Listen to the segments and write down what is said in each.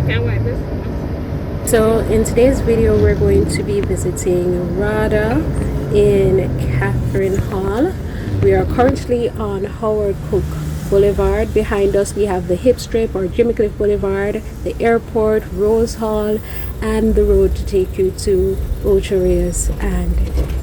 can wipe this. So in today's video, we're going to be visiting RADA in Catherine Hall. We are currently on Howard Cook Boulevard. Behind us we have the Hip Strip or Jimmy Cliff Boulevard, the airport, Rose Hall, and the road to take you to Ocho Rios and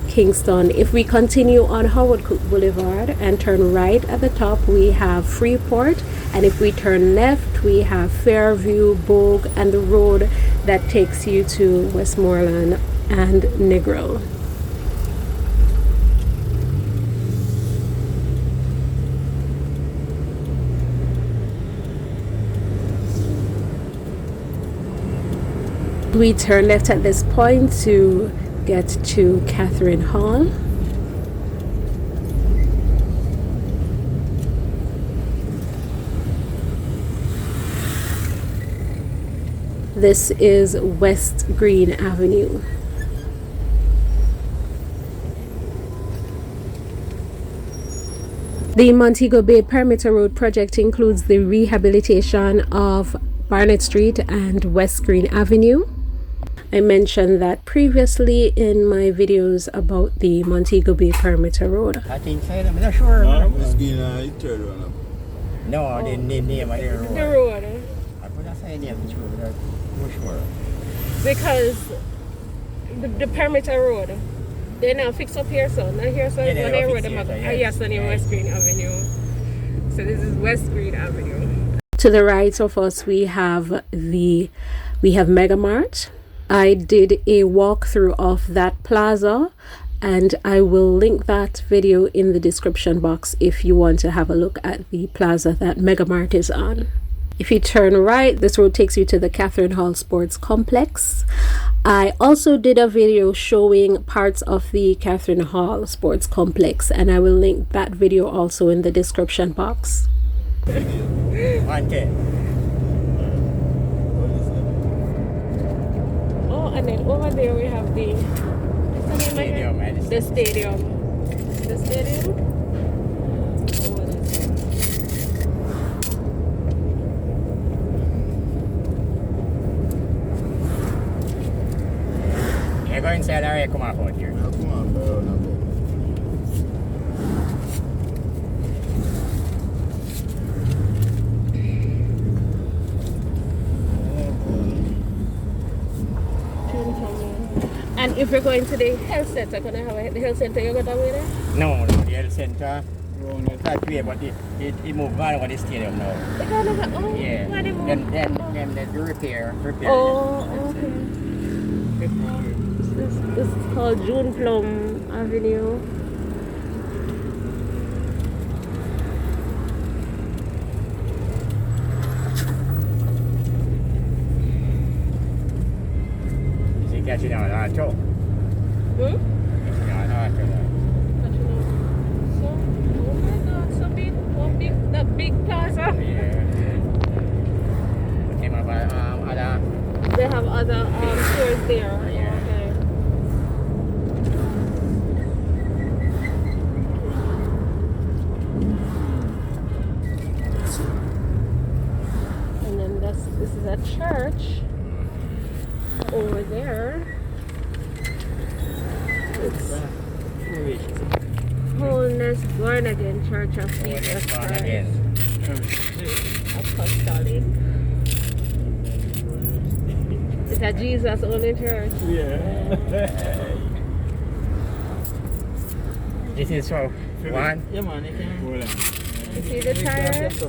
Kingston. If we continue on Howard Cook Boulevard and turn right at the top, we have Freeport, and if we turn left we have Fairview, Bogue, and the road that takes you to Westmoreland and Negril. We turn left at this point to get to Catherine Hall. This is Westgreen Avenue. The Montego Bay Perimeter Road Project includes the rehabilitation of Barnett Street and Westgreen Avenue. I mentioned that previously in my videos about the Montego Bay Perimeter Road. I think so. I'm not sure. No, Westgreen third one up. No, the name of the road. The road. I could not say the name of the road, but I'm sure. Because the Perimeter Road, they now fix up here, so now here, so Yeah, when they they road fix them up. here, Yes, on the Westgreen Avenue. So this is Westgreen Avenue. To the right of us we have MegaMart. I did a walkthrough of that plaza, and I will link that video in the description box if you want to have a look at the plaza that MegaMart is on. If you turn right, this road takes you to the Catherine Hall Sports Complex. I also did a video showing parts of the Catherine Hall Sports Complex, and I will link that video also in the description box. Oh, and then over there we have the Stadium. The stadium. The stadium? You're going inside or come out here? No, come on, bro. No, bro. And if you're going to the health center, gonna have the health center, you're going to go there? No, the health center. It's that way, but it moved on over the stadium now. They're gonna go, oh, Yeah. why they move? Then the repair. Oh, okay. This is called June Plum Avenue. Catching on auto. Hmm? Catching on auto. So, oh my God, so big, that big plaza. Yeah. Came up other. They have other stores there. Yeah. Okay. And then this is a church over there. It's Wholeness Born Again Church of Jesus Christ Apostolic. It's a Jesus only church. Yeah. This is for one. Yeah, man, you can go down. You see the tires?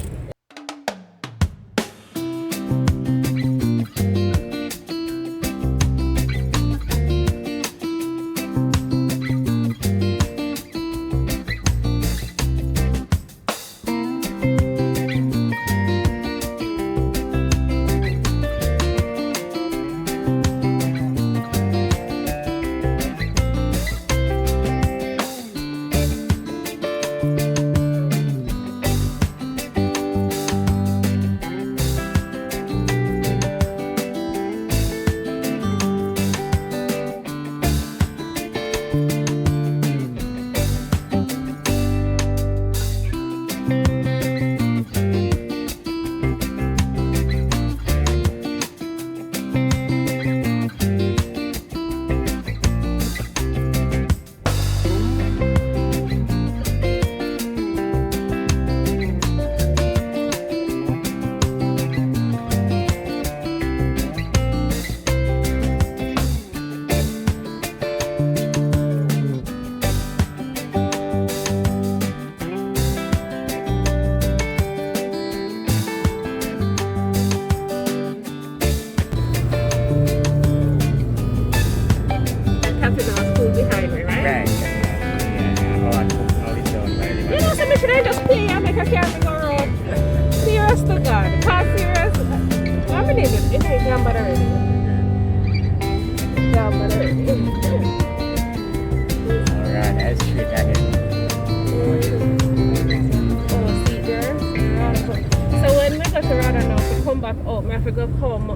back out. I have to go come,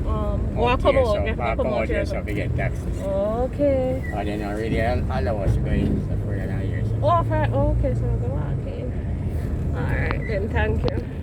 walk come out. I have to Come come out out here. here, so we get taxes. Okay. And then already allow us to go in so for another year. So. Oh, okay, so I'm going to walk in. Alright, then thank you.